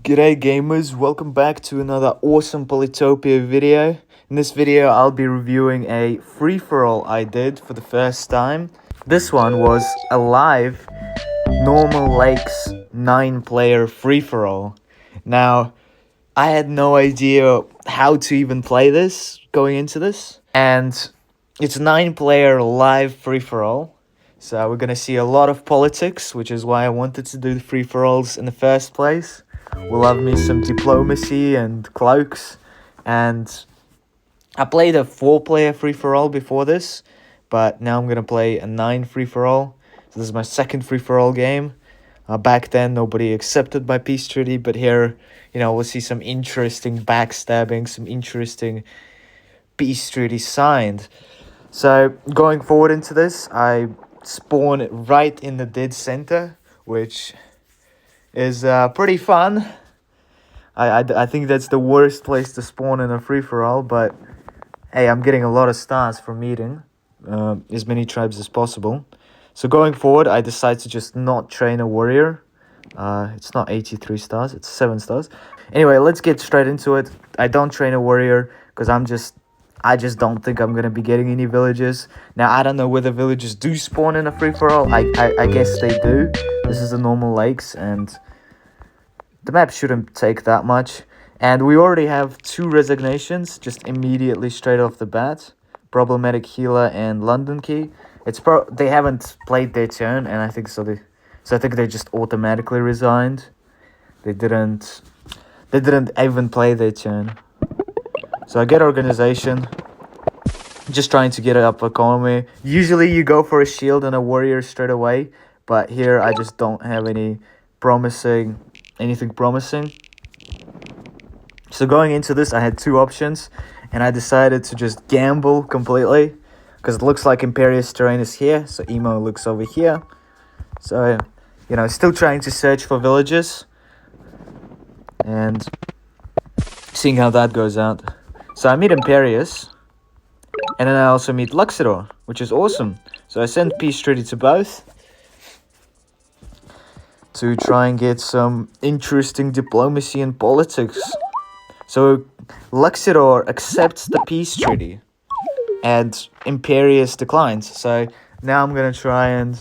G'day gamers, welcome back to another awesome Polytopia video. In this video I'll be reviewing a free-for-all I did for the first time. This one was a live normal lakes 9-player free-for-all. Now, I had no idea how to even play this going into this. And it's a 9-player live free-for-all. So we're gonna see a lot of politics, which is why I wanted to do the free-for-alls in the first place. We'll have me some diplomacy and cloaks. And I played a 4-player free-for-all before this, but now I'm gonna play a 9 free-for-all. So this is my second free-for-all game. Back then nobody accepted my peace treaty, but here, we'll see some interesting backstabbing, some interesting peace treaty signed. So going forward into this, I spawn right in the dead center, which is pretty fun. I think that's the worst place to spawn in a free-for-all, but hey, I'm getting a lot of stars for meeting as many tribes as possible. So going forward, I decide to just not train a warrior. It's not 83 stars, it's 7 stars. Anyway, let's get straight into it. I don't train a warrior because I just don't think I'm gonna be getting any villages. Now, I don't know whether villages do spawn in a free-for-all. I guess they do. This is the normal lakes, and the map shouldn't take that much. And we already have 2 resignations, just immediately straight off the bat. Problematic Healer and London Key. They haven't played their turn, and I think I think they just automatically resigned. They didn't even play their turn. So I get organization, just trying to get up economy. Usually you go for a shield and a warrior straight away, but here I just don't have anything promising. So going into this, I had 2 options, and I decided to just gamble completely, because it looks like Imperious terrain is here, so Emo looks over here. So, still trying to search for villages, and seeing how that goes out. So I meet Imperious, and then I also meet Luxador, which is awesome. So I send peace treaty to both to try and get some interesting diplomacy and politics. So Luxador accepts the peace treaty, and Imperious declines. So now I'm gonna try and,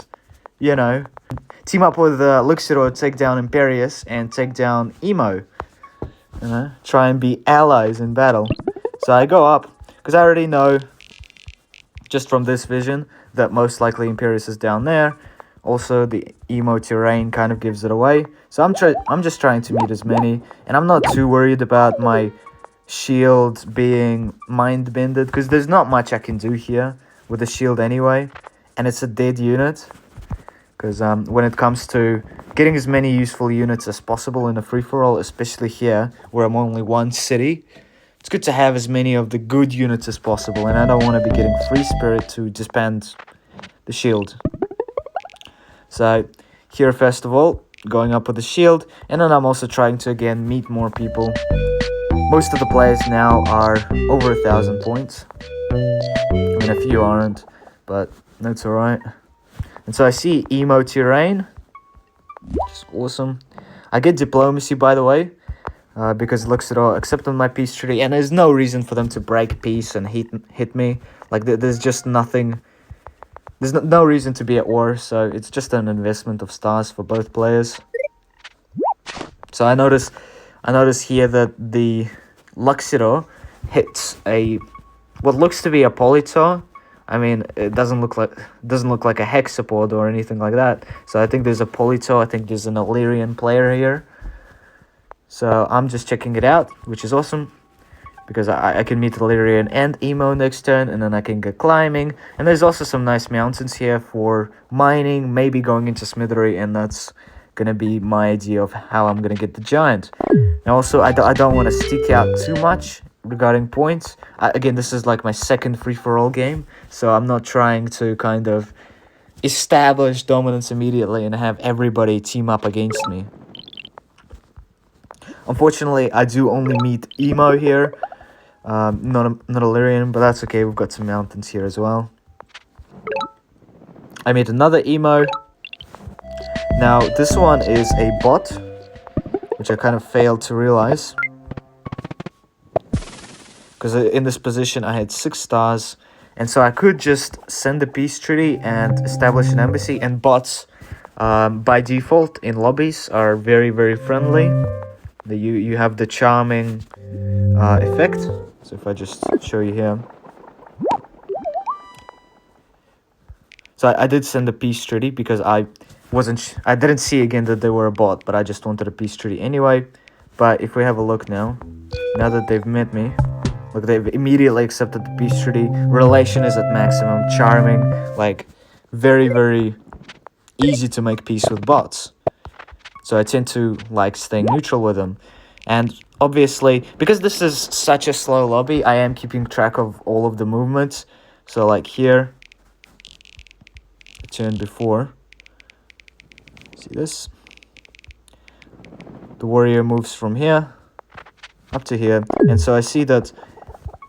team up with Luxador, take down Imperious, and take down Emo. Try and be allies in battle. So I go up, because I already know, just from this vision, that most likely Imperious is down there. Also, the Emo terrain kind of gives it away. So I'm just trying to meet as many, and I'm not too worried about my shield being mind-bended, because there's not much I can do here with the shield anyway, and it's a dead unit. Because when it comes to getting as many useful units as possible in a free-for-all, especially here, where I'm only 1 city, it's good to have as many of the good units as possible, and I don't want to be getting free spirit to disband the shield. So here, first of all, going up with the shield, and then I'm also trying to again meet more people. Most of the players now are over 1,000 points. I mean, a few aren't, but that's alright. And so I see Emo terrain, which is awesome. I get diplomacy, by the way, because it looks at all accepting my peace treaty, and there's no reason for them to break peace and hit me. Like, there's just nothing. There's no reason to be at war, so it's just an investment of stars for both players. So I notice here that the Luxador hits what looks to be a Polytopia. I mean, it doesn't look like a hexapod or anything like that. So I think there's a Polytopia. I think there's an Illyrian player here. So I'm just checking it out, which is awesome, because I can meet Illyrian and Emo next turn, and then I can get climbing. And there's also some nice mountains here for mining, maybe going into smithery, and that's gonna be my idea of how I'm gonna get the giant. And also, I don't want to stick out too much regarding points. Again, this is like my second free-for-all game, so I'm not trying to kind of establish dominance immediately and have everybody team up against me. Unfortunately, I do only meet Emo here, not Illyrian, but that's okay. We've got some mountains here as well. I meet another Emo. Now, this one is a bot, which I kind of failed to realize. Because in this position I had 6 stars, and so I could just send a peace treaty and establish an embassy, and bots by default in lobbies are very, very friendly. You have the charming effect. So if I just show you here. So I did send a peace treaty because I didn't see again that they were a bot, but I just wanted a peace treaty anyway. But if we have a look now that they've met me, look, they've immediately accepted the peace treaty. Relation is at maximum. Charming, like very, very easy to make peace with bots. So I tend to like staying neutral with them. And obviously, because this is such a slow lobby, I am keeping track of all of the movements. So like here, turn before. See this? The warrior moves from here up to here. And so I see that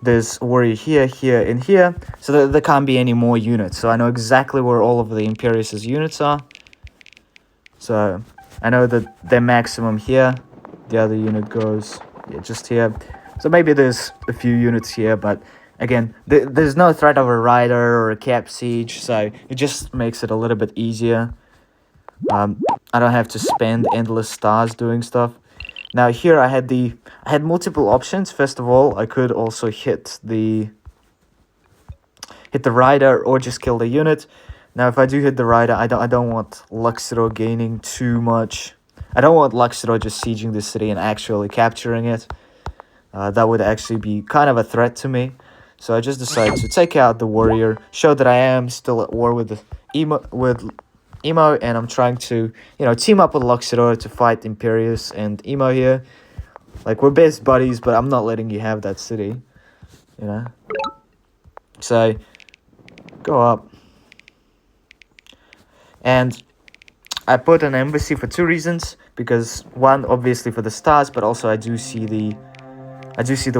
there's a warrior here, here, and here. So there can't be any more units. So I know exactly where all of the Imperius' units are. So I know that their maximum here. The other unit goes just here. So maybe there's a few units here, but again, there's no threat of a rider or a cap siege, so it just makes it a little bit easier. I don't have to spend endless stars doing stuff. Now here I had multiple options. First of all, I could also hit the rider or just kill the unit. Now if I do hit the rider, I don't want Luxor gaining too much. I don't want Luxor just sieging the city and actually capturing it. That would actually be kind of a threat to me. So I just decided to take out the warrior, show that I am still at war with Emo, and I'm trying to, team up with Luxor to fight Imperius and Emo here. Like, we're best buddies, but I'm not letting you have that city, So, go up. And I put an embassy for 2 reasons. Because one, obviously for the stars, but also I do see the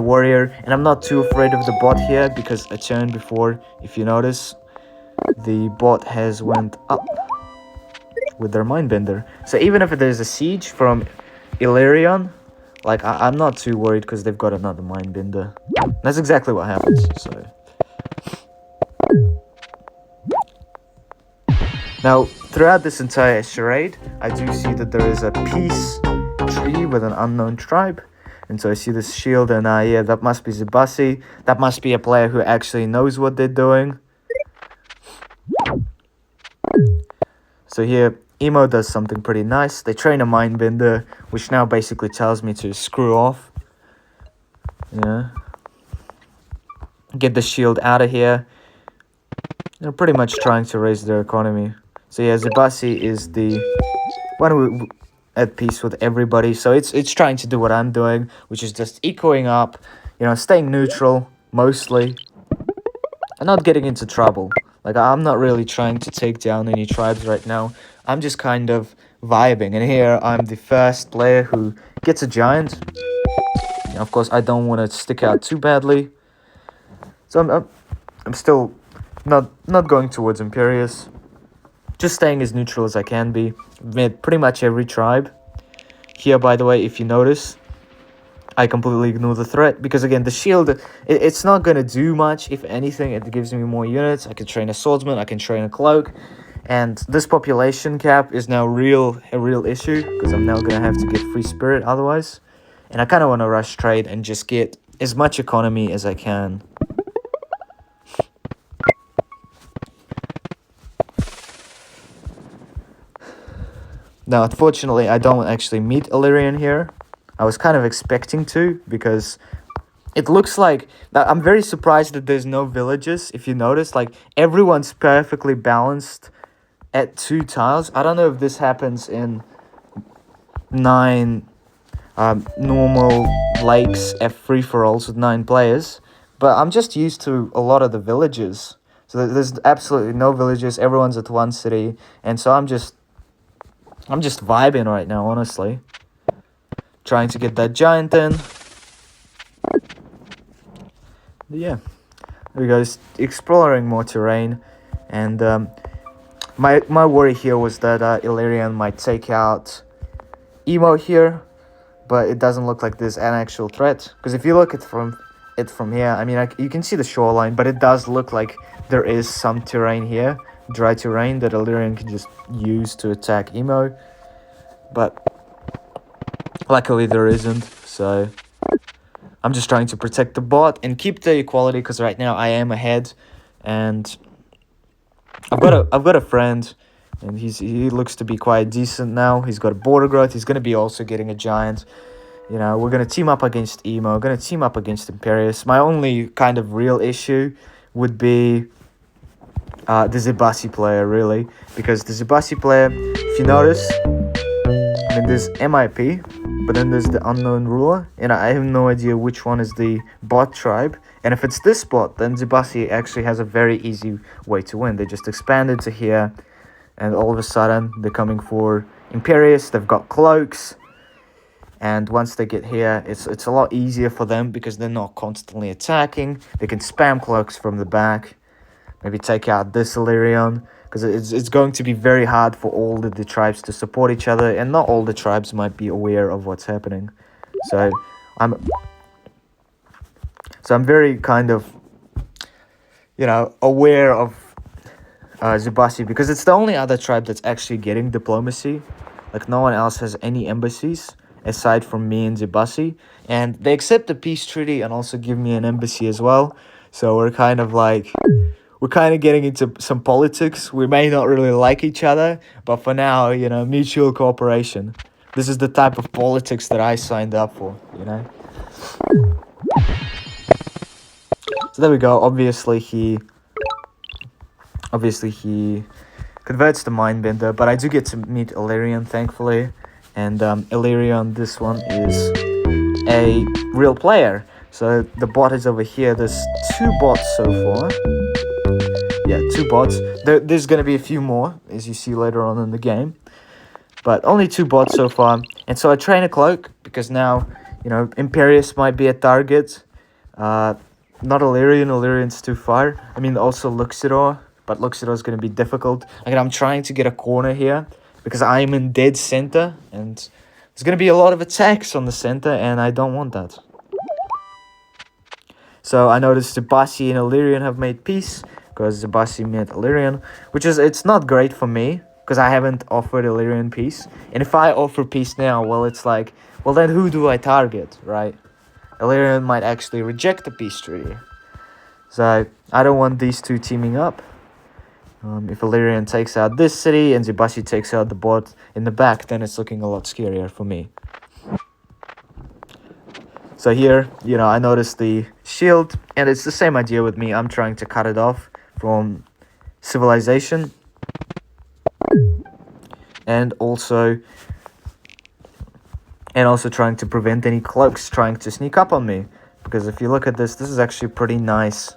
warrior, and I'm not too afraid of the bot here because a turn before, if you notice, the bot has went up with their mindbender. So even if there's a siege from Illyrian, like I'm not too worried because they've got another mindbender. That's exactly what happens. So now, throughout this entire charade, I do see that there is a peace treaty with an unknown tribe. And so I see this shield, and yeah, that must be Zibasi. That must be a player who actually knows what they're doing. So here, Emo does something pretty nice. They train a mindbender, which now basically tells me to screw off. Get the shield out of here. They're pretty much trying to raise their economy. So yeah, Zibasi is the one who at peace with everybody. So it's trying to do what I'm doing, which is just ecoing up, staying neutral mostly, and not getting into trouble. Like, I'm not really trying to take down any tribes right now. I'm just kind of vibing. And here I'm the first player who gets a giant. Of course, I don't want to stick out too badly. So I'm still not going towards Imperius. Just staying as neutral as I can be. With pretty much every tribe. Here, by the way, if you notice, I completely ignore the threat. Because again, the shield, it's not going to do much. If anything, it gives me more units. I can train a swordsman, I can train a cloak. And this population cap is now a real issue. Because I'm now going to have to get free spirit otherwise. And I kind of want to rush trade and just get as much economy as I can. Now, unfortunately, I don't actually meet Illyrian here. I was kind of expecting to, because it looks like... I'm very surprised that there's no villages, if you notice. Like, everyone's perfectly balanced at 2 tiles. I don't know if this happens in 9 normal lakes F free-for-alls with 9 players. But I'm just used to a lot of the villages. So there's absolutely no villages. Everyone's at 1 city. And so I'm just vibing right now, honestly. Trying to get that giant in. But yeah. There we go. Exploring more terrain. And my worry here was that Illyrian might take out Emo here. but it doesn't look like there's an actual threat. Because if you look at from here, I mean, you can see the shoreline, but it does look like there is some terrain here, dry terrain that Illyrian can just use to attack Emo. But luckily there isn't, so I'm just trying to protect the bot and keep the equality, because right now I am ahead, and I've got a friend, and he looks to be quite decent now. He's got a border growth. He's gonna be also getting a giant. You know, we're gonna team up against Emo. We're gonna team up against Imperius. My only kind of real issue would be the Zibasi player, really, because the Zibasi player, if you notice, I mean, there's MIP, but then there's the unknown ruler, and I have no idea which one is the bot tribe. And if it's this bot, then Zibasi actually has a very easy way to win. They just expanded to here, and all of a sudden they're coming for Imperius. They've got cloaks, and once they get here, it's a lot easier for them because they're not constantly attacking. They can spam cloaks from the back, maybe take out this Illyrian, because it's going to be very hard for all the tribes to support each other, and not all the tribes might be aware of what's happening. So I'm very kind of, you know, aware of Zibasi, because it's the only other tribe that's actually getting diplomacy. Like, no one else has any embassies aside from me and Zibasi, and they accept the peace treaty and also give me an embassy as well. So we're kind of getting into some politics. We may not really like each other, but for now, you know, mutual cooperation. This is the type of politics that I signed up for, you know. So there we go. Obviously he converts to Mindbender, but I do get to meet Illyrian, thankfully. And Illyrian, this one is a real player. So the bot is over here. There's 2 bots so far. Yeah, 2 bots. There's going to be a few more, as you see later on in the game. But only 2 bots so far. And so I train a cloak, because now, you know, Imperius might be a target. Not Illyrian. Illyrian's too far. I mean, also Luxidor. But Luxidor is going to be difficult. Again, I'm trying to get a corner here, because I'm in dead center. And there's going to be a lot of attacks on the center, and I don't want that. So I noticed Zibasi and Illyrian have made peace, because Zibasi met Illyrian, which is, it's not great for me, because I haven't offered Illyrian peace. And if I offer peace now, well, it's like, well, then who do I target, right? Illyrian might actually reject the peace treaty. So I don't want these two teaming up. If Illyrian takes out this city and Zibasi takes out the bot in the back, then it's looking a lot scarier for me. So here, you know, I noticed the shield, and it's the same idea with me. I'm trying to cut it off from civilization. And also trying to prevent any cloaks trying to sneak up on me. Because if you look at this, this is actually pretty nice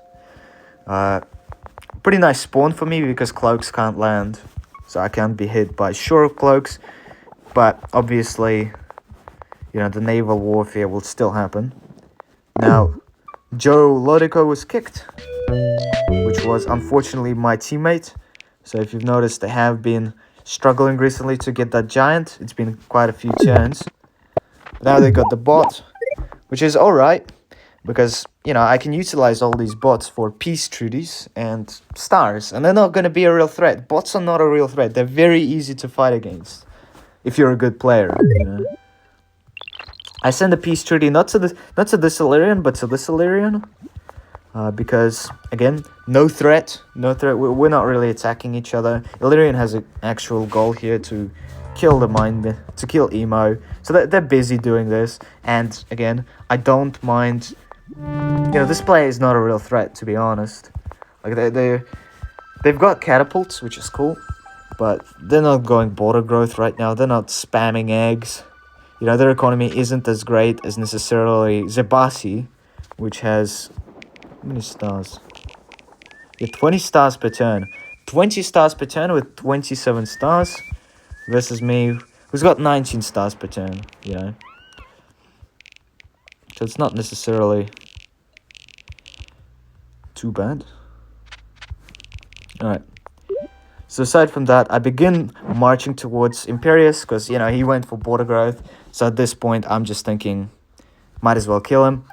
spawn for me, because cloaks can't land. So I can't be hit by shore cloaks. But obviously, you know, the naval warfare will still happen. Now, Joe Lodico was kicked, which was unfortunately my teammate. So if you've noticed, they have been struggling recently to get that giant. It's been quite a few turns. Now they got the bot, which is alright, because, you know, I can utilize all these bots for peace treaties and stars, and they're not going to be a real threat. Bots are not a real threat. They're very easy to fight against if you're a good player, you know. I send a peace treaty not to this Illyrian, but to this Illyrian, because again, no threat. We're not really attacking each other. Illyrian has an actual goal here to kill to kill Emo, so they're busy doing this. And again, I don't mind. You know, this player is not a real threat, to be honest. Like they've got catapults, which is cool, but they're not going border growth right now. They're not spamming eggs. You know, their economy isn't as great as necessarily Zibasi, which has, how many stars? Yeah, 20 stars per turn. 20 stars per turn with 27 stars versus me, who's got 19 stars per turn, you know. So it's not necessarily too bad. Alright. So aside from that, I begin marching towards Imperius, because, you know, he went for border growth. So at this point, I'm just thinking, might as well kill him.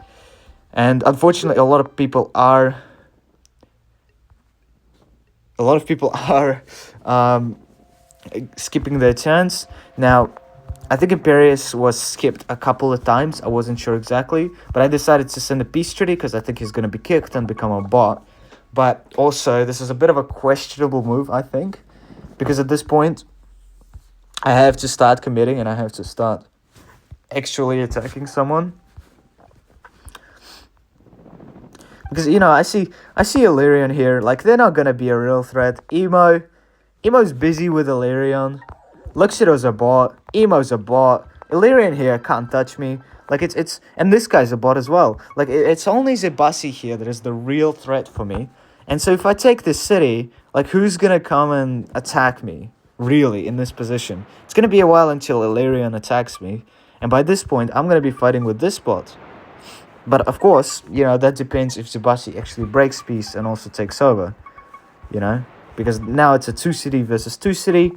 And unfortunately, a lot of people are skipping their turns. Now, I think Imperius was skipped a couple of times. I wasn't sure exactly, but I decided to send a peace treaty because I think he's going to be kicked and become a bot. But also, this is a bit of a questionable move, I think, because at this point, I have to start committing and I have to start actually attacking someone. Because, you know, I see Illyrian here. Like, they're not going to be a real threat. Emo's busy with Illyrian. Luxido's a bot. Emo's a bot. Illyrian here can't touch me. Like, it's and this guy's a bot as well. Like, it's only Zebasi here that is the real threat for me. And so if I take this city, like, who's going to come and attack me, really, in this position? It's going to be a while until Illyrian attacks me. And by this point, I'm going to be fighting with this bot. But of course, you know, that depends if Zebasi actually breaks peace and also takes over, you know? Because now it's a 2-city versus 2-city.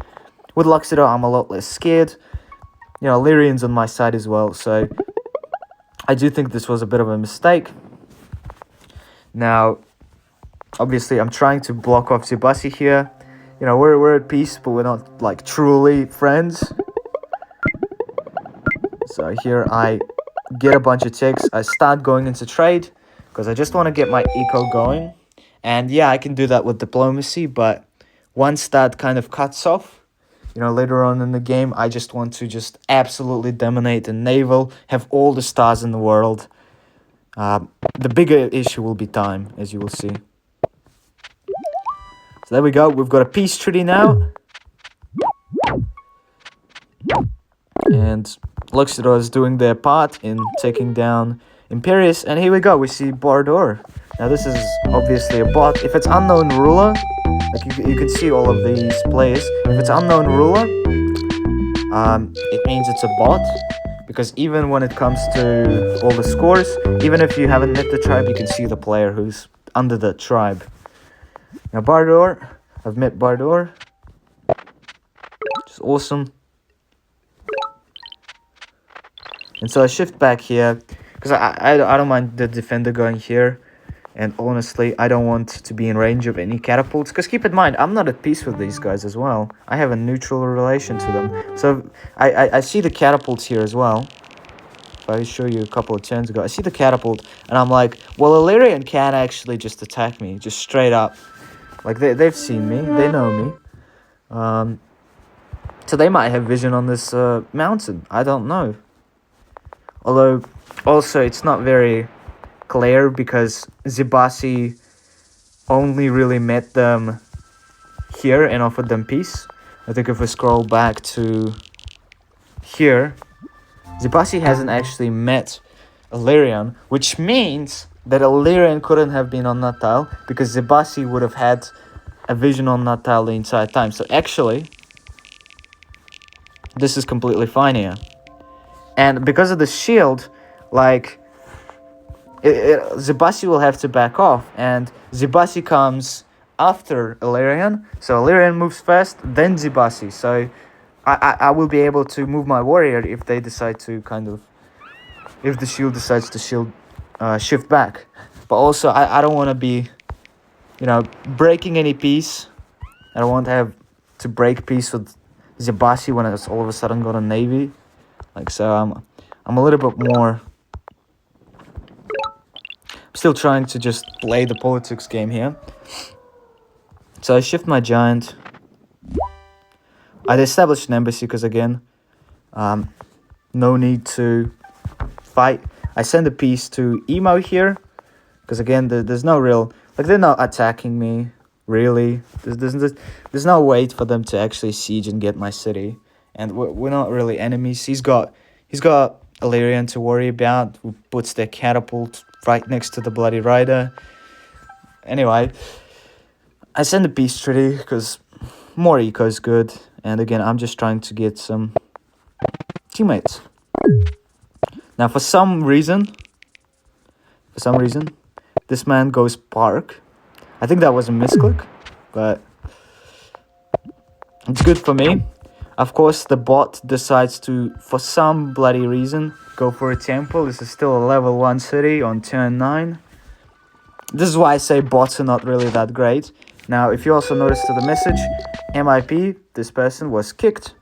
With Luxido, I'm a lot less scared. You know, Lyrian's on my side as well, so I do think this was a bit of a mistake. Now, obviously, I'm trying to block off Zebasi here. You know, we're at peace, but we're not, like, truly friends. So here I get a bunch of ticks. I start going into trade because I just want to get my eco going. And yeah, I can do that with diplomacy, but once that kind of cuts off, you know, later on in the game, I just want to just absolutely dominate the naval, have all the stars in the world. The bigger issue will be time, as you will see. So there we go. We've got a peace treaty now. And Luxidor is doing their part in taking down Imperius. And here we go. We see Bardor. Now this is obviously a bot. If it's unknown ruler, like you can see all of these players. If it's unknown ruler, it means it's a bot. Because even when it comes to all the scores, even if you haven't met the tribe, you can see the player who's under the tribe. Now Bardor, I've met Bardor. Which is awesome. And so I shift back here, because I don't mind the defender going here. And honestly, I don't want to be in range of any catapults. Because keep in mind, I'm not at peace with these guys as well. I have a neutral relation to them. So I see the catapults here as well. If I show you a couple of turns ago, I see the catapult. And I'm like, well, Illyrian can actually just attack me. Just straight up. Like, they've seen me. They know me. So they might have vision on this mountain. I don't know. Although, also, it's not very clear because Zebasi only really met them here and offered them peace. I think if we scroll back to here, Zebasi hasn't actually met Illyrian, which means that Illyrian couldn't have been on that tile because Zebasi would have had a vision on that tile the entire time. So actually, this is completely fine here. And because of the shield, like, Zebasi will have to back off, and Zebasi comes after Illyrian, so Illyrian moves first, then Zebasi, so I will be able to move my warrior if they decide to if the shield decides to shift back. But also, I don't want to be, you know, breaking any peace. I don't want to have to break peace with Zebasi when it's all of a sudden got a navy. Like, so I'm a little bit more... Still trying to just play the politics game here. So I shift my giant. I established an embassy because, again, no need to fight. I send a piece to Emo here because, again, there's no real... Like, they're not attacking me, really. There's no way for them to actually siege and get my city. And we're not really enemies. He's got Illyrian to worry about, who puts their catapult right next to the Bloody Rider. Anyway, I send a peace treaty because more eco is good. And again, I'm just trying to get some teammates. Now, for some reason, this man goes Park. I think that was a misclick, but it's good for me. Of course, the bot decides to, for some bloody reason, go for a temple. This is still a level 1 city on turn 9. This is why I say bots are not really that great. Now, if you also notice to the message, MIP, this person was kicked.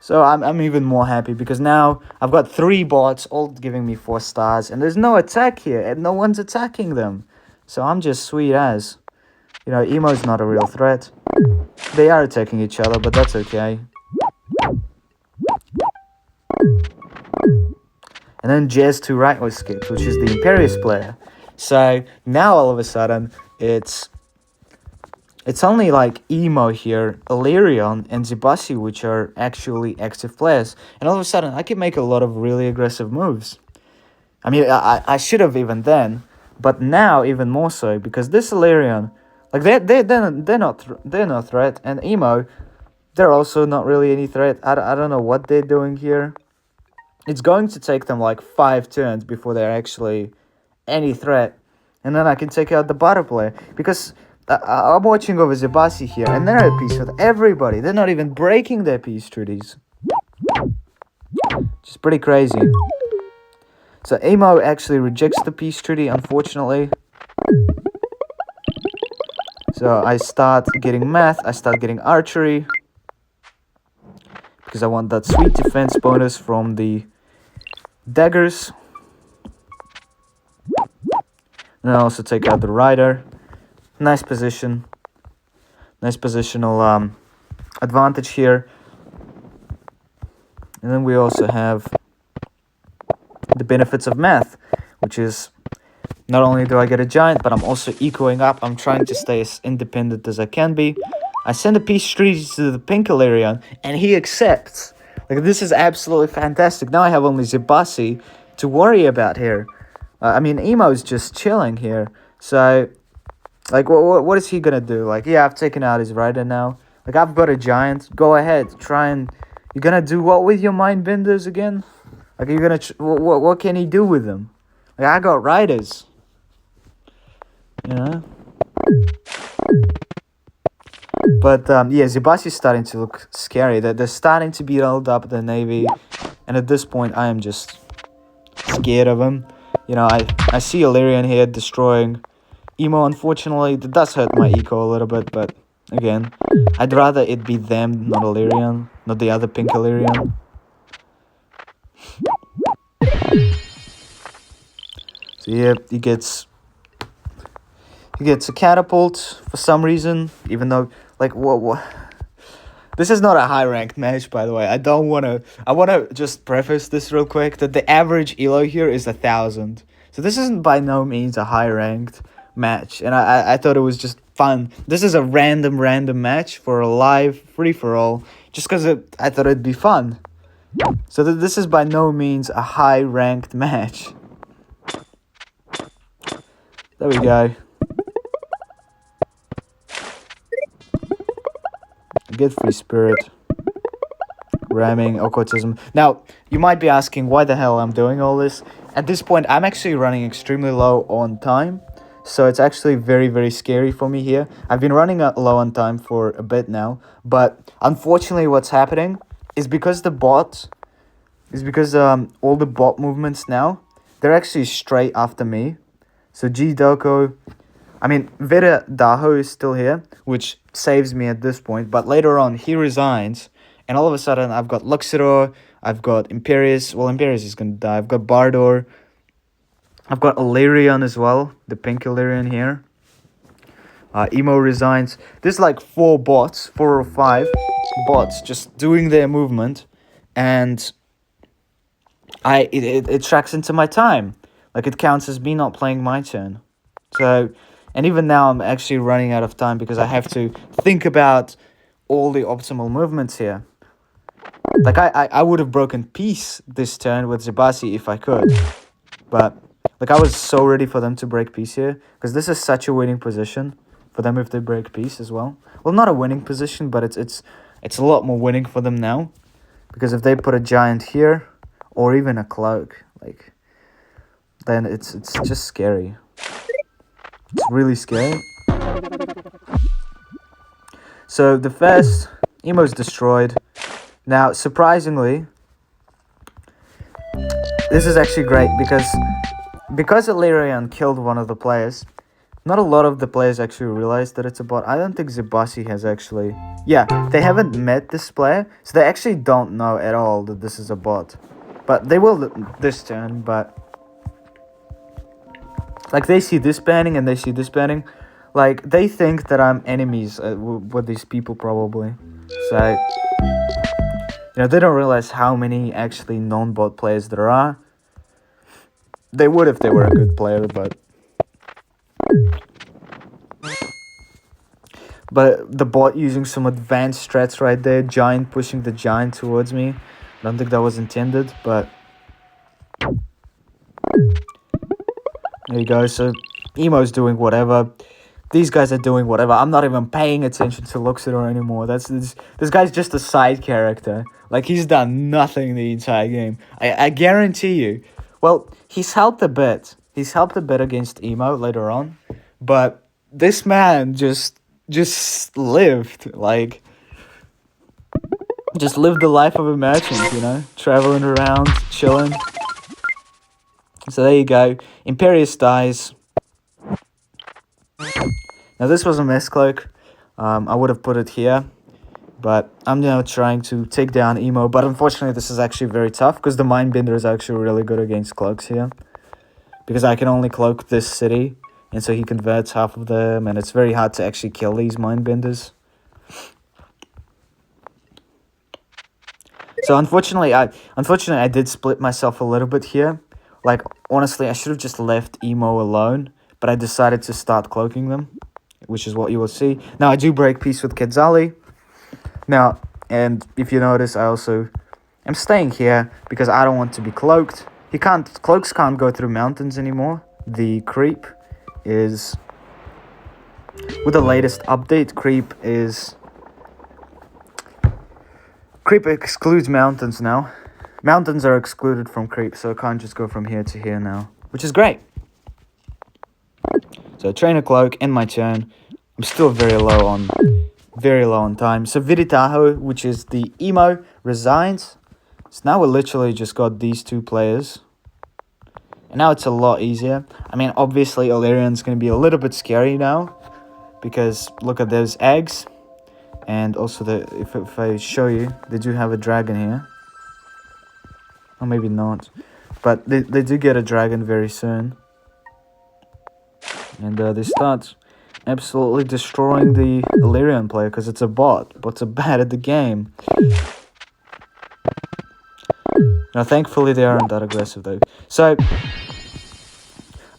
So I'm even more happy because now I've got 3 bots all giving me 4 stars. And there's no attack here and no one's attacking them. So I'm just sweet as. You know, Emo's not a real threat. They are attacking each other, but that's okay. And then Jazz to right was skipped, which is the Imperious player. So now all of a sudden it's only like Emo here, Illyrion, and Zibasi, which are actually active players. And all of a sudden I can make a lot of really aggressive moves. I mean, I should have even then, but now even more so because this Illyrion, like they're not threat, and Emo, they're also not really any threat. I don't know what they're doing here. It's going to take them like 5 turns before they're actually any threat. And then I can take out the butter player. Because I'm watching over Zibasi here. And they're at peace with everybody. They're not even breaking their peace treaties. Just pretty crazy. So Emo actually rejects the peace treaty, unfortunately. So I start getting math. I start getting archery. Because I want that sweet defense bonus from the daggers. And I also take out the rider. Nice position. Nice positional advantage here. And then we also have the benefits of math, which is not only do I get a giant, but I'm also ecoing up. I'm trying to stay as independent as I can be. I send a peace treaty to the pink Illyrion, and he accepts. Like, this is absolutely fantastic. Now I have only Zibasi to worry about here. I mean, Emo's just chilling here. So, like, what is he gonna do? Like, yeah, I've taken out his rider now. Like, I've got a giant. Go ahead, try and... You're gonna do what with your mind benders again? Like, you're gonna... what can he do with them? Like, I got riders. You know? But, yeah, Zibasi's starting to look scary. They're starting to build up the navy. And at this point, I am just scared of him. You know, I see Illyrion here destroying Emo. Unfortunately, that does hurt my eco a little bit. But, again, I'd rather it be them, not Illyrion. Not the other pink Illyrion. So, yeah, he gets a catapult for some reason, even though, like, what? This is not a high-ranked match, by the way. I want to just preface this real quick, that the average elo here is 1,000. So this isn't by no means a high-ranked match, and I thought it was just fun. This is a random match for a live free-for-all, just because I thought it'd be fun. So this is by no means a high-ranked match. There we go. Get free spirit. Ramming, occultism. Now, you might be asking why the hell I'm doing all this. At this point, I'm actually running extremely low on time. So it's actually very, very scary for me here. I've been running low on time for a bit now. But unfortunately, what's happening is because all the bot movements now, they're actually straight after me. So G Doko... I mean, Veda Daho is still here, which saves me at this point. But later on, he resigns. And all of a sudden, I've got Luxidor. I've got Imperius. Well, Imperius is going to die. I've got Bardor. I've got Illyrion as well. The pink Illyrion here. Emo resigns. There's like 4 bots. 4 or 5 bots just doing their movement. And it tracks into my time. Like, it counts as me not playing my turn. So... And even now, I'm actually running out of time because I have to think about all the optimal movements here. Like, I would have broken peace this turn with Zibasi if I could. But, like, I was so ready for them to break peace here. Because this is such a winning position for them if they break peace as well. Well, not a winning position, but it's a lot more winning for them now. Because if they put a giant here, or even a cloak, like, then it's just scary. It's really scary. So the first Emo's destroyed. Now, surprisingly, this is actually great because Illyrian killed one of the players. Not a lot of the players actually realized that it's a bot. I don't think Zibasi has actually... Yeah, they haven't met this player, so they actually don't know at all that this is a bot. But they will this turn, but... Like, they see this banning and they see this banning. Like, they think that I'm enemies with these people, probably. So... You know, they don't realize how many actually non-bot players there are. They would if they were a good player, but... But the bot using some advanced strats right there. Giant pushing the giant towards me. I don't think that was intended, but... There you go. So, Emo's doing whatever. These guys are doing whatever. I'm not even paying attention to Luxador anymore. This guy's just a side character. Like, he's done nothing the entire game. I guarantee you. Well, he's helped a bit. He's helped a bit against Emo later on. But this man just lived. Like, just lived the life of a merchant, you know? Traveling around, chilling. So there you go. Imperius dies. Now this was a mess cloak. I would have put it here. But I'm now trying to take down Emo. But unfortunately this is actually very tough. Because the Mindbender is actually really good against cloaks here. Because I can only cloak this city. And so he converts half of them. And it's very hard to actually kill these Mindbenders. So unfortunately I did split myself a little bit here. Like, honestly, I should have just left Emo alone. But I decided to start cloaking them. Which is what you will see. Now, I do break peace with Quetzali. Now, and if you notice, I also am staying here because I don't want to be cloaked. Cloaks can't go through mountains anymore. The creep is... With the latest update, creep excludes mountains now. Mountains are excluded from creep, so I can't just go from here to here now. Which is great. So trainer cloak, end my turn. I'm still very low on time. So Viritaho, which is the Emo, resigns. So now we literally just got these two players. And now it's a lot easier. I mean, obviously Illyrian's going to be a little bit scary now. Because look at those eggs. And also, if I show you, they do have a dragon here. Or maybe not. But they do get a dragon very soon. And they start absolutely destroying the Illyrian player because it's a bot. Bots are bad at the game. Now, thankfully, they aren't that aggressive though. So,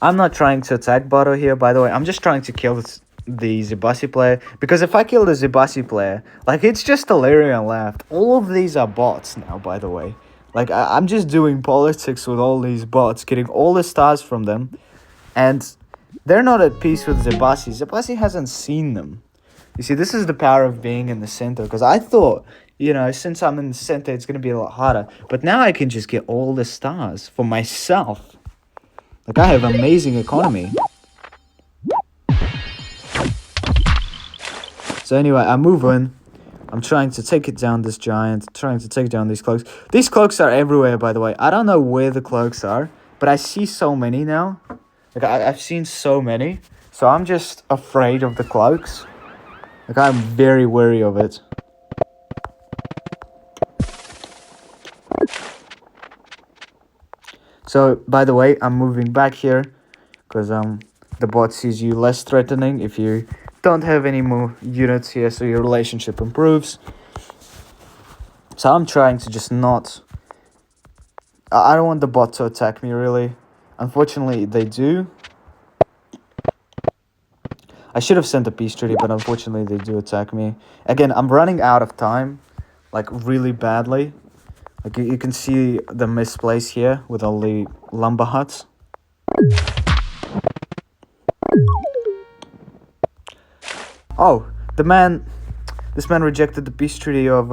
I'm not trying to attack Bato here, by the way. I'm just trying to kill the Zibasi player. Because if I kill the Zibasi player, like, it's just Illyrian left. All of these are bots now, by the way. Like, I'm just doing politics with all these bots, getting all the stars from them. And they're not at peace with Zibasi. Zibasi hasn't seen them. You see, this is the power of being in the center. Because I thought, you know, since I'm in the center, it's going to be a lot harder. But now I can just get all the stars for myself. Like, I have amazing economy. So anyway, I move in. I'm trying to take it down, this giant. Trying to take down these cloaks. These cloaks are everywhere, by the way. I don't know where the cloaks are. But I see so many now. Like, I've seen so many. So I'm just afraid of the cloaks. Like, I'm very wary of it. So, by the way, I'm moving back here. Because the bot sees you less threatening if you don't have any more units here. So your relationship improves. So I'm trying to just not... I don't want the bot to attack me, really. Unfortunately, they do. I should have sent a peace treaty, but unfortunately, they do attack me. Again, I'm running out of time. Like, really badly. Like, you can see the misplace here with all the lumber huts. Oh, this man rejected the peace treaty of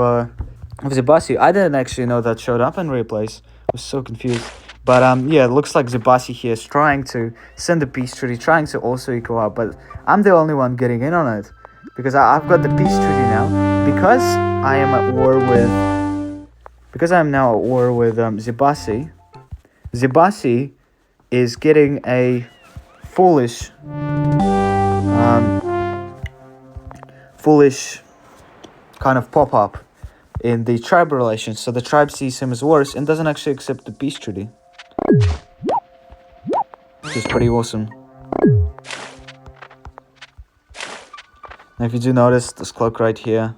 Zibasi. I didn't actually know that showed up in replays. I was so confused. But yeah, it looks like Zibasi here is trying to send a peace treaty, trying to also equal out. But I'm the only one getting in on it. Because I've got the peace treaty now. Because I am at war with because I'm now at war with Zibasi. Zibasi is getting a foolish, foolish kind of pop-up in the tribe relations. So the tribe sees him as worse and doesn't actually accept the peace treaty, which is pretty awesome. Now, if you do notice this cloak right here,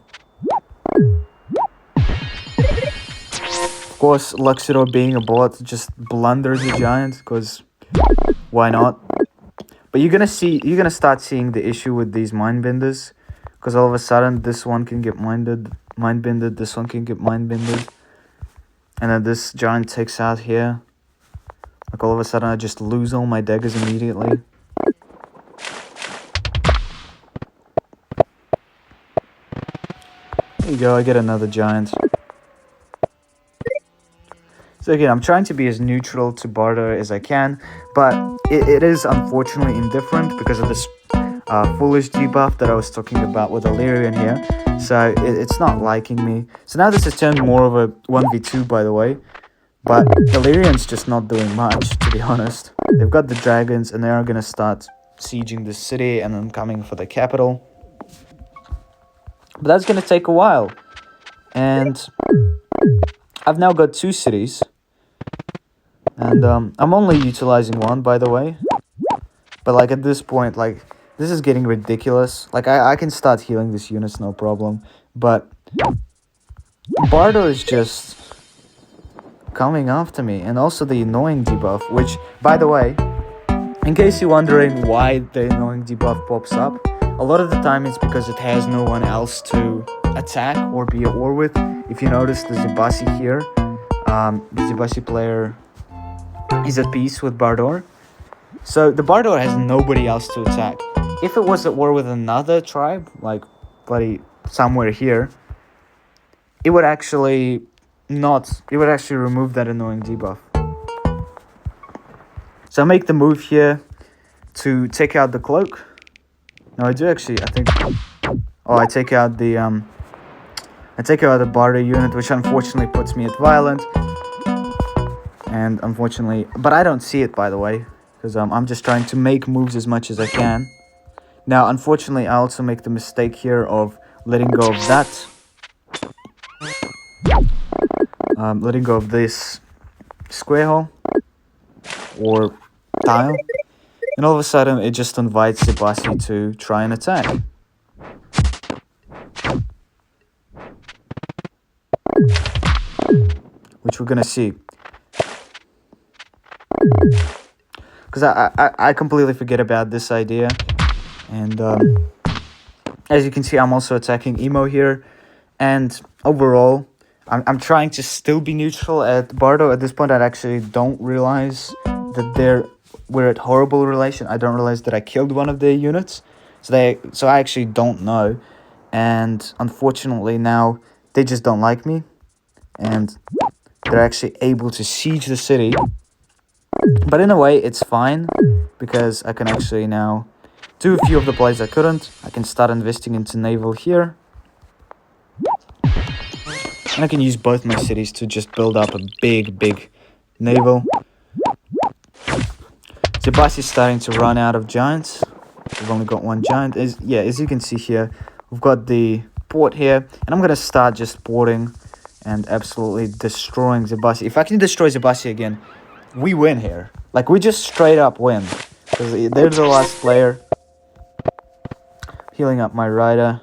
of course, Luxidor being a bot just blunders the giant, because why not? But you're gonna start seeing the issue with these mindbenders, because all of a sudden this one can get mindbended, this one can get mindbended, and then this giant takes out here. Like all of a sudden I just lose all my daggers immediately. There you go, I get another giant. So again, I'm trying to be as neutral to Bardo as I can, but it is unfortunately indifferent because of this foolish debuff that I was talking about with Illyrian here. So it's not liking me. So now this has turned more of a 1v2, by the way. But Illyrian's just not doing much, to be honest. They've got the dragons and they are going to start sieging the city and then coming for the capital. But that's going to take a while. And I've now got 2 cities. And I'm only utilizing 1, by the way. But like at this point, like this is getting ridiculous. Like I can start healing these units, no problem. But Bardo is just coming after me. And also the annoying debuff, which, by the way, in case you're wondering why the annoying debuff pops up, a lot of the time it's because it has no one else to attack or be at war with. If you notice the Zibasi here, the Zibasi player is at peace with Bardor. So the Bardor has nobody else to attack. If it was at war with another tribe, like bloody somewhere here, it would actually remove that annoying debuff. So I make the move here to take out the cloak. No, I do actually, I think, I take out the Bardo unit, which unfortunately puts me at violent. And unfortunately, but I don't see it, by the way, because I'm just trying to make moves as much as I can. Now, unfortunately, I also make the mistake here of letting go of that. Letting go of this square hole or tile. And all of a sudden, it just invites Zibasi to try and attack. Which we're gonna see. Because I completely forget about this idea. And as you can see, I'm also attacking Emo here. And overall, I'm trying to still be neutral at Bardo. At this point, I actually don't realize that we're at horrible relation. I don't realize that I killed one of their units. So I actually don't know. And unfortunately now, they just don't like me. And they're actually able to siege the city. But in a way, it's fine, because I can actually now do a few of the plays I couldn't. I can start investing into naval here. And I can use both my cities to just build up a big naval. Zibasi is starting to run out of giants. We've only got 1 giant. As you can see here, we've got the port here. And I'm going to start just porting and absolutely destroying Zibasi. If I can destroy Zibasi again, we win here. Like, we just straight up win. Because there's the last player. Healing up my rider.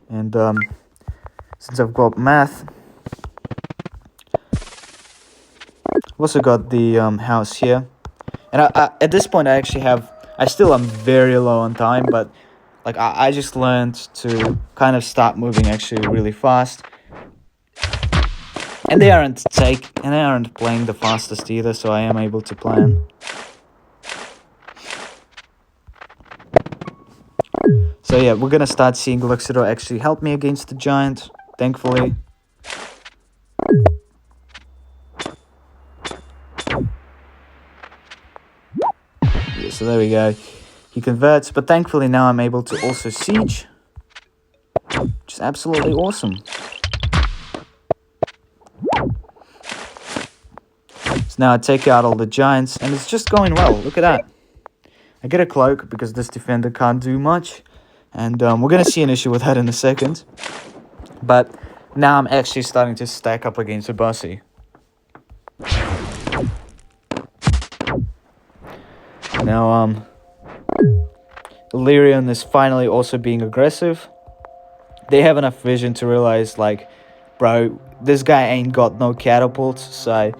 And since I've got math, I've also got the house here. And I at this point, I still am very low on time, but like I just learned to kind of start moving actually really fast. And they aren't playing the fastest either, so I am able to plan. So yeah, we're gonna start seeing Luxidor actually help me against the giant, thankfully. Yeah, so there we go. He converts, but thankfully now I'm able to also siege, which is It's absolutely awesome. So now I take out all the giants, and it's just going well. Look at that. I get a cloak because this defender can't do much. And we're going to see an issue with that in a second. But now I'm actually starting to stack up against a bossy. Now, Illyrian is finally also being aggressive. They have enough vision to realize, like, bro, this guy ain't got no catapults, so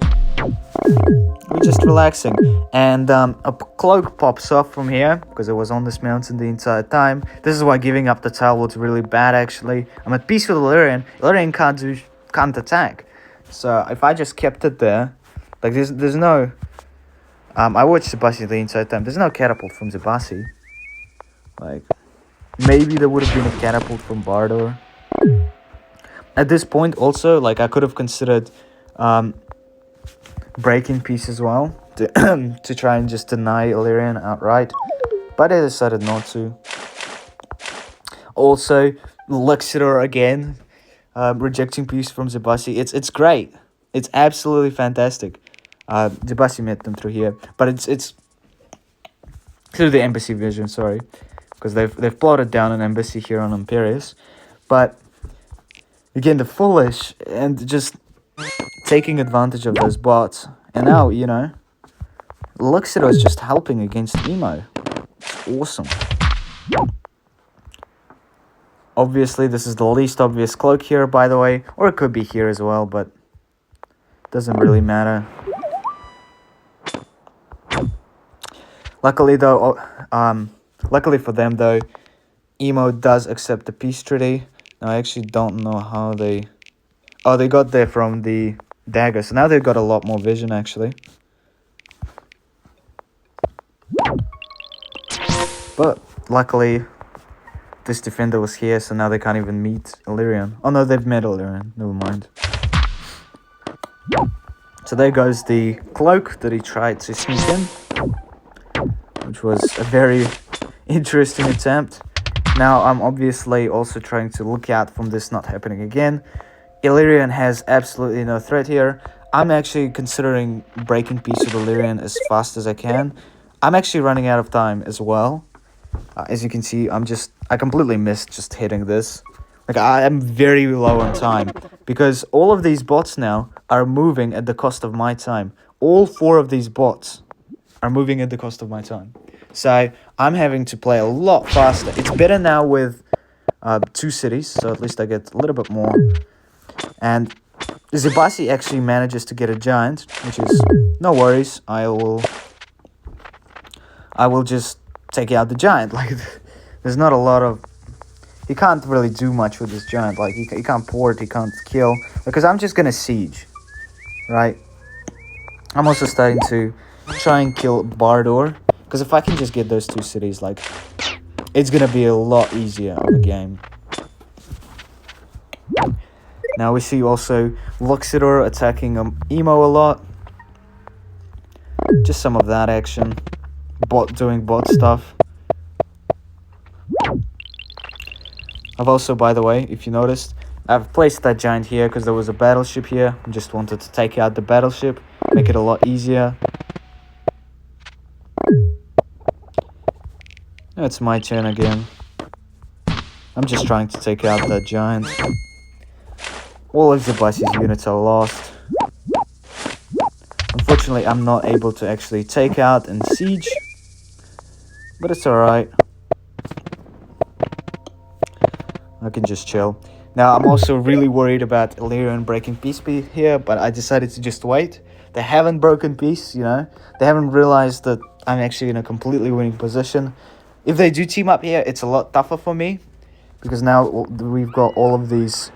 we're just relaxing. And a cloak pops off from here, because it was on this mountain the entire time. This is why giving up the tile was really bad, actually. I'm at peace with Illyrian. Illyrian can't attack. So if I just kept it there, like, there's no... I watched Zebasi the entire time. There's no catapult from Zebasi. Like, maybe there would have been a catapult from Bardor. At this point, also, like, I could have considered breaking peace as well to try and just deny Illyrian outright, but I decided not to. Also, Luxidor again, rejecting peace from Zebasi. It's great. It's absolutely fantastic. Zebasi met them through here, but it's through the embassy vision. Sorry, because they've plotted down an embassy here on Imperius, but again, the foolish and just taking advantage of those bots. And now, you know, Luxidor is just helping against Emo. It's awesome. Obviously, this is the least obvious cloak here, by the way, or it could be here as well, but it doesn't really matter. Luckily, though, luckily for them, though, Emo does accept the peace treaty. Now, I actually don't know how they... Oh, they got there from the dagger. So now they've got a lot more vision, actually. But, luckily, this defender was here, so now they can't even meet Illyrian. Oh, no, they've met Illyrian. Never mind. So there goes the cloak that he tried to sneak in, which was a very interesting attempt. Now, I'm obviously also trying to look out from this not happening again. Illyrian has absolutely no threat here. I'm actually considering breaking peace with Illyrian as fast as I can. I'm actually running out of time as well. As you can see, I completely missed just hitting this. Like, I am very low on time, because all of these bots now are moving at the cost of my time. All 4 of these bots are moving at the cost of my time. So I'm having to play a lot faster. It's better now with 2 cities, so at least I get a little bit more. And Zebasi actually manages to get a giant, which is no worries. I will just take out the giant. Like, there's not a lot of... He can't really do much with this giant. Like, he can't port, he can't kill. Because I'm just gonna siege, right? I'm also starting to try and kill Bardor. Because if I can just get those 2 cities, like, it's gonna be a lot easier of a game. Now we see also Luxidor attacking Emo a lot. Just some of that action. Doing bot stuff. I've also, by the way, if you noticed, I've placed that giant here because there was a battleship here. I just wanted to take out the battleship, make it a lot easier. Now it's my turn again. I'm just trying to take out that giant. All of Zebasi's units are lost. Unfortunately, I'm not able to actually take out and siege. But it's alright. I can just chill. Now, I'm also really worried about Illyrian breaking peace here, but I decided to just wait. They haven't broken peace, you know. They haven't realized that I'm actually in a completely winning position. If they do team up here, it's a lot tougher for me. Because now we've got all of these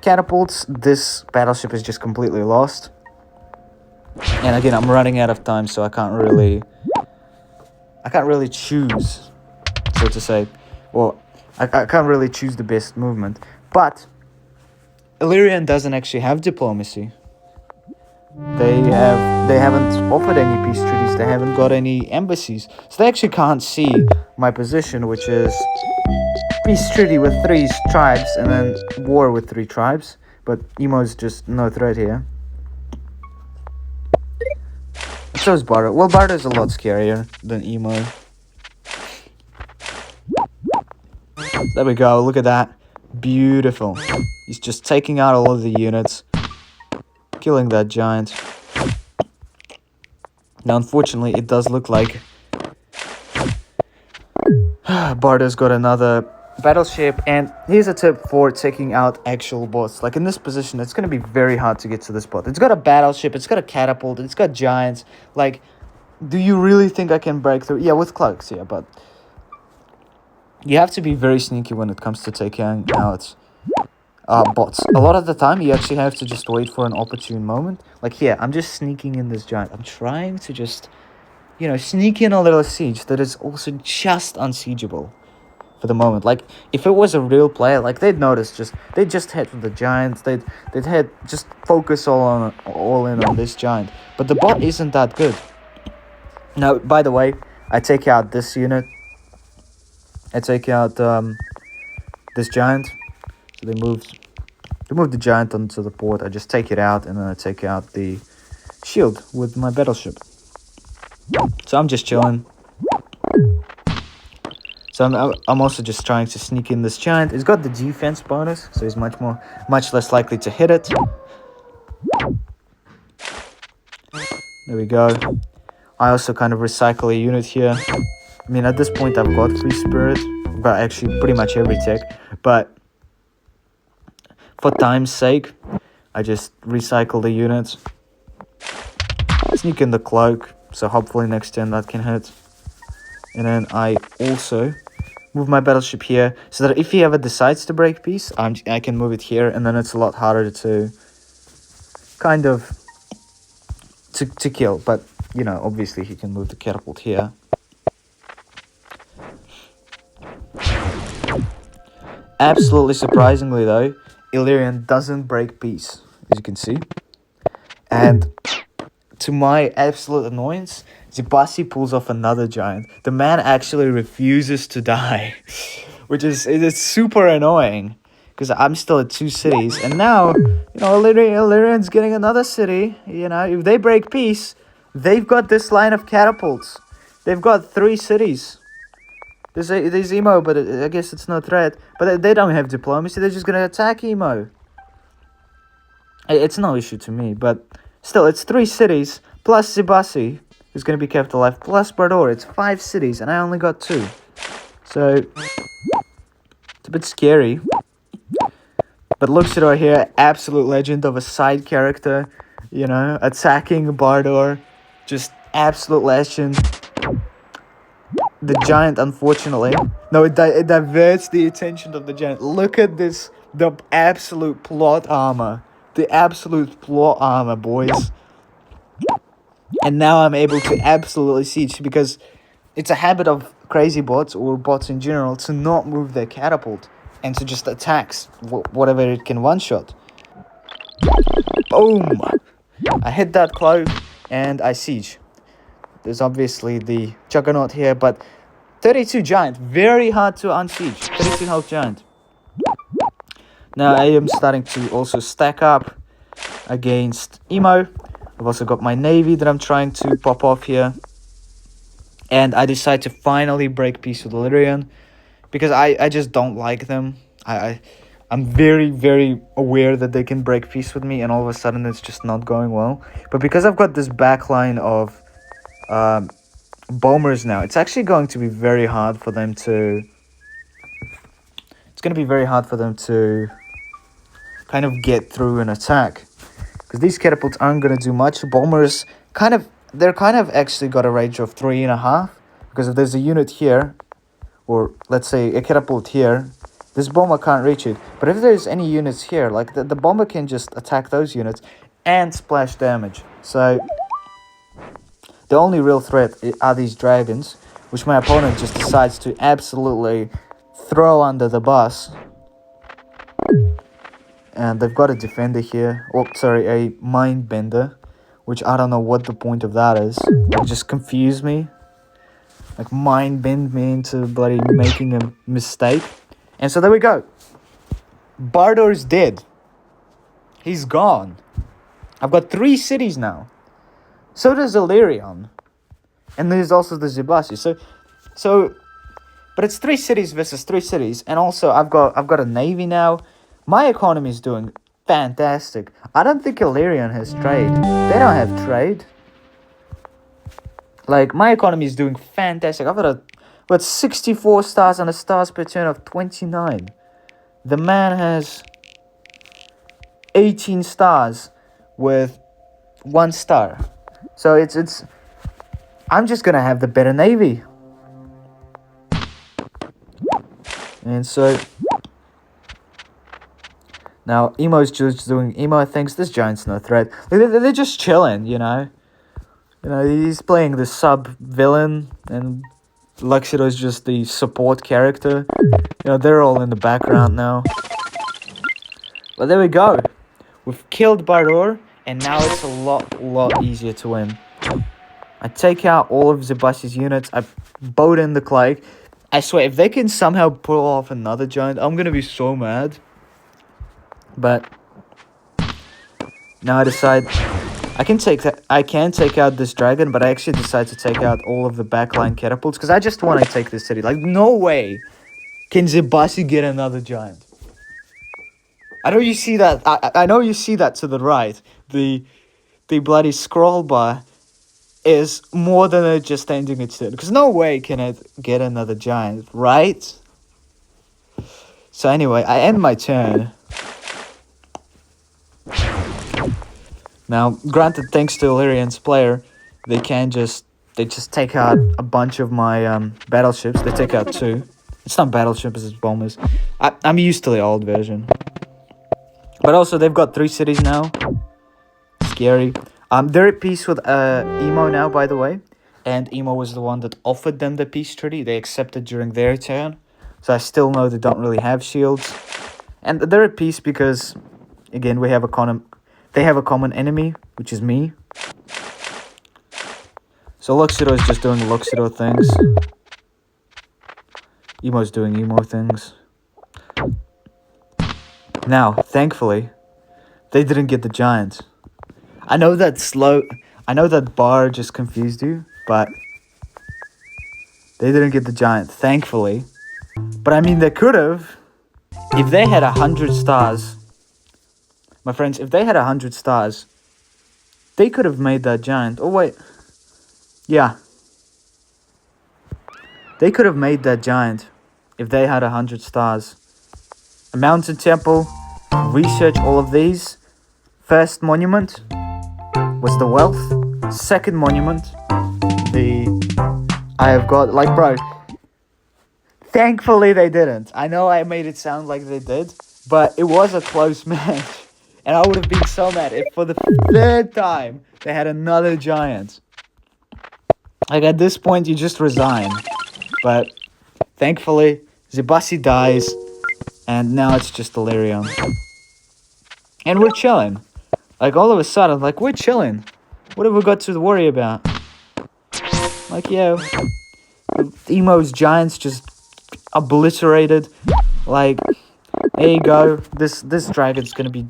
catapults. This battleship is just completely lost. And again, I'm running out of time, so I can't really choose, so to say. Well, I can't really choose the best movement. But Illyrian doesn't actually have diplomacy. They haven't offered any peace treaties. They haven't got any embassies. So they actually can't see my position, which is peace treaty with 3 tribes and then war with 3 tribes. But Emo's just no threat here. And so is Bardo. Well, Bardo is a lot scarier than Emo. There we go, look at that. Beautiful. He's just taking out all of the units. Killing that giant. Now, unfortunately, it does look like Bardo's got another battleship, and here's a tip for taking out actual bots. Like in this position, it's going to be very hard to get to this bot. It's got a battleship, it's got a catapult, it's got giants. Like, do you really think I can break through? Yeah, with cloaks, yeah, but you have to be very sneaky when it comes to taking out bots. A lot of the time, you actually have to just wait for an opportune moment. Like here, I'm just sneaking in this giant. I'm trying to just, you know, sneak in a little siege that is also just unsiegeable for the moment. Like, if it was a real player, like, they'd notice, they'd just head for the giants, they'd head, just focus all in on this giant. But the bot isn't that good. Now, by the way, I take out this unit. I take out this giant. So they moved the giant onto the port. I just take it out, and then I take out the shield with my battleship. So I'm just chilling. So I'm also just trying to sneak in this giant. It's got the defense bonus, so he's much less likely to hit it. There we go. I also kind of recycle a unit here. I mean, at this point, I've got free spirit. I've got actually pretty much every tech. But for time's sake, I just recycle the units. Sneak in the cloak, so hopefully next turn that can hit. And then I also move my battleship here, so that if he ever decides to break peace, I can move it here, and then it's a lot harder to kind of to kill. But, you know, obviously he can move the catapult here. Absolutely surprisingly though, Illyrian doesn't break peace, as you can see. And to my absolute annoyance, Zibasi pulls off another giant. The man actually refuses to die, which is super annoying, because I'm still at 2 cities, and now, you know, Illyrian's getting another city. You know, if they break peace, they've got this line of catapults. They've got 3 cities. There's Emo, but I guess it's no threat. But they don't have diplomacy. They're just gonna attack Emo. It's no issue to me, but still, it's 3 cities plus Zibasi, who's gonna be kept alive, plus Bardor. It's 5 cities, and I only got 2. So it's a bit scary. But Luxador here, absolute legend of a side character, you know, attacking Bardor, just absolute legend. The giant, unfortunately, no, it diverts the attention of the giant. Look at this, the absolute plot armor. The absolute plot armor, boys. And now I'm able to absolutely siege, because it's a habit of crazy bots, or bots in general, to not move their catapult and to just attack whatever it can one-shot. Boom! I hit that cloak and I siege. There's obviously the Juggernaut here, but 32 giant, very hard to unsiege. 32 health giant. Now I am starting to also stack up against Emo. I've also got my navy that I'm trying to pop off here. And I decide to finally break peace with Illyrian, because I just don't like them. I'm very, very aware that they can break peace with me, and all of a sudden it's just not going well. But because I've got this backline of bombers now, it's actually going to be very hard for them to... It's going to be very hard for them to kind of get through an attack, because these catapults aren't going to do much. Bombers they're kind of actually got a range of 3.5, because if there's a unit here, or let's say a catapult here, this bomber can't reach it. But if there's any units here, like the bomber can just attack those units and splash damage. So the only real threat are these dragons, which my opponent just decides to absolutely throw under the bus. And they've got a defender here. Oh, sorry, a mind bender, which I don't know what the point of that is. It just confused me. like mind bend me into bloody making a mistake. And so there we go. Bardor's dead. He's gone. I've got 3 cities now. So does Illyrion. And there's also the Zibasi. So but it's 3 cities versus 3 cities. And also I've got a navy now. My economy is doing fantastic. I don't think Illyrion has trade. They don't have trade. Like, my economy is doing fantastic. I've got 64 stars and a stars per turn of 29. The man has 18 stars with 1 star. So it's I'm just gonna have the better navy. And so now Emo's just doing emo things. This giant's no threat. They're just chilling, you know. He's playing the sub-villain, and Luxido's just the support character. They're all in the background now. But there we go. We've killed Bardor, and now it's a lot easier to win. I take out all of Zibasi's units. I boat in the clay. I swear, if they can somehow pull off another giant, I'm gonna be so mad. But now I decide I can take out this dragon, but I actually decide to take out all of the backline catapults because I just want to take this city. Like, no way can Zibasi get another giant. I know you see that. I know you see that to the right. The bloody scroll bar is more than it just ending its turn. Because no way can it get another giant, right? So anyway, I end my turn. Now, granted, thanks to Illyrion's player, they just take out a bunch of my battleships. They take out 2. It's not battleships, it's bombers. I'm used to the old version. But also, they've got 3 cities now. Scary. They're at peace with Emo now, by the way. And Emo was the one that offered them the peace treaty. They accepted during their turn. So I still know they don't really have shields. And they're at peace because, again, they have a common enemy, which is me. So Luxido is just doing Luxido things. Emo's doing Emo things. Now, thankfully, they didn't get the giant. I know that bar just confused you, but they didn't get the giant, thankfully. But I mean, they could have. If they had 100 stars, my friends, if they had 100 stars, they could have made that giant. Oh, wait. Yeah. They could have made that giant if they had 100 stars. A mountain temple, research all of these. First monument was the wealth. Second monument, I have got, like, bro, thankfully they didn't. I know I made it sound like they did, but it was a close match. And I would have been so mad if for the 3rd time they had another giant. Like, at this point, you just resign. But thankfully, Zibasi dies, and now it's just Illyrion. And we're chilling. Like, all of a sudden, like, we're chilling. What have we got to worry about? Like, yeah, Emo's giants just obliterated. Like, there you go. This dragon's gonna be...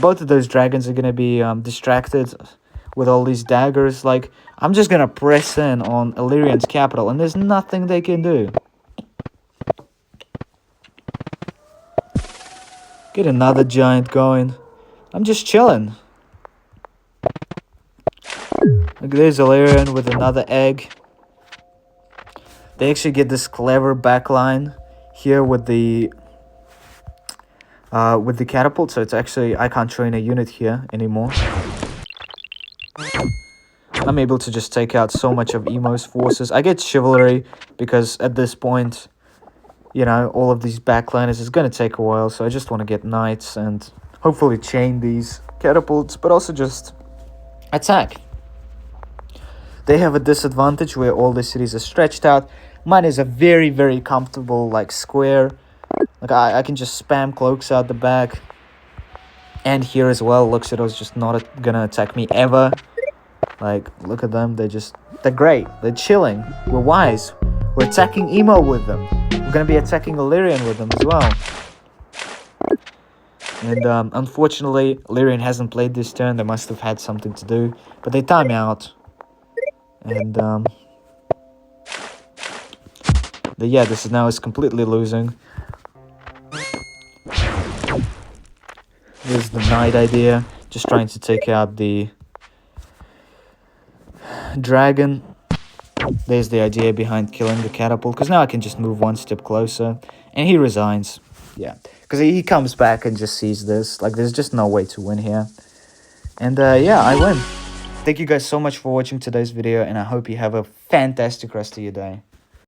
Both of those dragons are gonna be distracted with all these daggers. Like, I'm just gonna press in on Illyrion's capital, and there's nothing they can do. Get another giant going. I'm just chilling. Like, there's Illyrion with another egg. They actually get this clever backline here with the catapult, so it's actually, I can't train a unit here anymore. I'm able to just take out so much of Emo's forces. I get chivalry because at this point, all of these backliners is going to take a while, so I just want to get knights and hopefully chain these catapults, but also just attack. They have a disadvantage where all the cities are stretched out. Mine is a very, very comfortable, like, square. Like, I can just spam cloaks out the back. And here as well, Luxido's just not gonna attack me ever. Like, look at them. They're great. They're chilling. We're wise. We're attacking Emo with them. We're gonna be attacking Illyrian with them as well. And unfortunately, Illyrian hasn't played this turn. They must have had something to do. But they time out. And yeah, this is now is completely losing. Here's the knight idea. Just trying to take out the dragon. There's the idea behind killing the catapult, because now I can just move one step closer. And he resigns. Yeah, because he comes back and just sees this. Like, there's just no way to win here. And yeah, I win. Thank you guys so much for watching today's video, and I hope you have a fantastic rest of your day.